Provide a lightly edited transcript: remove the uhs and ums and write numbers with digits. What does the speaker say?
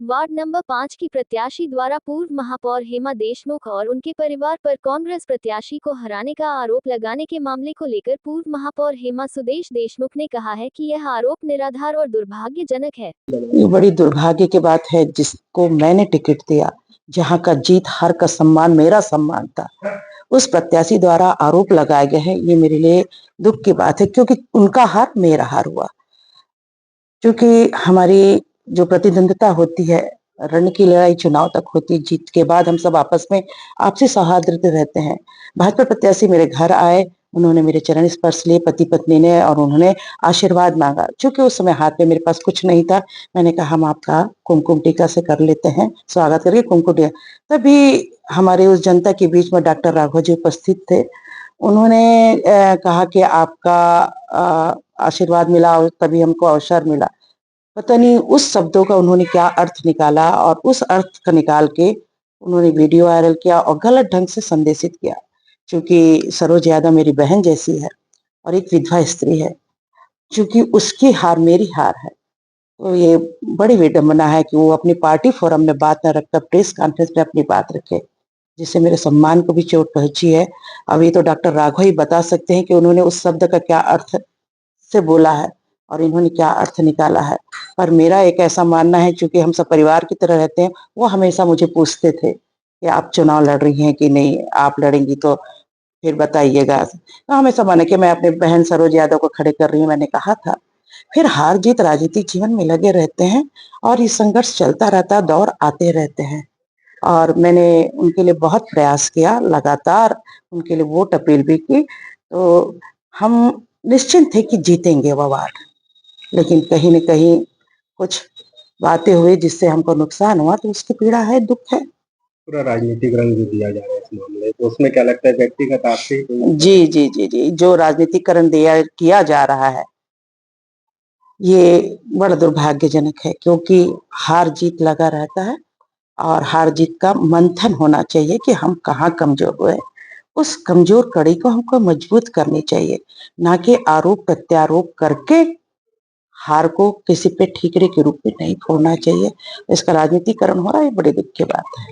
Ward number 5 की प्रत्याशी द्वारा पूर्व महापौर हेमा देशमुख और उनके परिवार पर कांग्रेस प्रत्याशी को हराने का आरोप लगाने के मामले को लेकर पूर्व महापौर हेमा सुदेश देशमुख ने कहा है कि यह आरोप निराधार और दुर्भाग्यजनक है। ये बड़ी दुर्भाग्य की बात है, जिसको मैंने टिकट दिया, जहां का जीत हार का सम्मान मेरा सम्मान था, उस प्रत्याशी द्वारा आरोप लगाए गए हैं। ये मेरे लिए दुख की बात है, क्योंकि उनका हार मेरा हार हुआ। क्योंकि हमारी जो प्रतिद्वंदिता होती है, रण की लड़ाई चुनाव तक होती है, जीत के बाद हम सब आपस में आपसी सौहार्द रहते हैं। भाजपा प्रत्याशी मेरे घर आए, उन्होंने मेरे चरण स्पर्श लिए पति पत्नी ने, और उन्होंने आशीर्वाद मांगा। क्योंकि उस समय हाथ में मेरे पास कुछ नहीं था, मैंने कहा हम आपका कुमकुम टीका से कर लेते हैं, स्वागत करके कुमकुम टीका। तभी हमारे उस जनता के बीच में डॉक्टर राघव जी उपस्थित थे। उन्होंने कहा कि आपका आशीर्वाद मिला और तभी हमको अवसर मिला। पता नहीं उस शब्दों का उन्होंने क्या अर्थ निकाला, और उस अर्थ का निकाल के उन्होंने वीडियो वायरल किया और गलत ढंग से संदेशित किया। क्योंकि सरोज यादव मेरी बहन जैसी है और एक विधवा स्त्री है, क्योंकि उसकी हार मेरी हार है। तो ये बड़ी विडंबना है कि वो अपनी पार्टी फोरम में बात न रखकर प्रेस कॉन्फ्रेंस में अपनी बात रखे, जिससे मेरे सम्मान को भी चोट पहुंची है। अब ये तो डॉक्टर राघव ही बता सकते हैं कि उन्होंने उस शब्द का क्या अर्थ से बोला है और इन्होंने क्या अर्थ निकाला है। पर मेरा एक ऐसा मानना है, चूंकि हम सब परिवार की तरह रहते हैं, वो हमेशा मुझे पूछते थे कि आप चुनाव लड़ रही हैं कि नहीं, आप लड़ेंगी तो फिर बताइएगा। तो हमेशा माने कि मैं अपनी बहन सरोज यादव को खड़े कर रही हूँ, मैंने कहा था। फिर हार जीत राजनीतिक जीवन में लगे रहते हैं और ये संघर्ष चलता रहता है, दौर आते रहते हैं। और मैंने उनके लिए बहुत प्रयास किया, लगातार उनके लिए वोट अपील भी की। तो हम निश्चिंत थे कि जीतेंगे वो वार्ड, लेकिन कहीं न कहीं कुछ बातें हुई जिससे हमको नुकसान हुआ, तो उसकी पीड़ा है, दुःख है। पूरा राजनीतिक रंग जो दिया जा रहा है इस मामले, तो उसमें क्या लगता है व्यक्तिगत आपसे जी, जी, जी, जी। जो राजनीतिकरण किया जा रहा है, ये बड़ा दुर्भाग्यजनक है, क्योंकि हार-जीत लगा रहता है और हार-जीत का मंथन होना चाहिए कि हम कहाँ कमज़ोर हुए। उस कमज़ोर कड़ी को हमको मजबूत करनी चाहिए, ना कि आरोप-प्रत्यारोप करके हार को किसी पे ठीकरे के रूप में नहीं फोड़ना चाहिए। इसका राजनीतिकरण हो रहा है, ये बड़ी दुःख की बात है।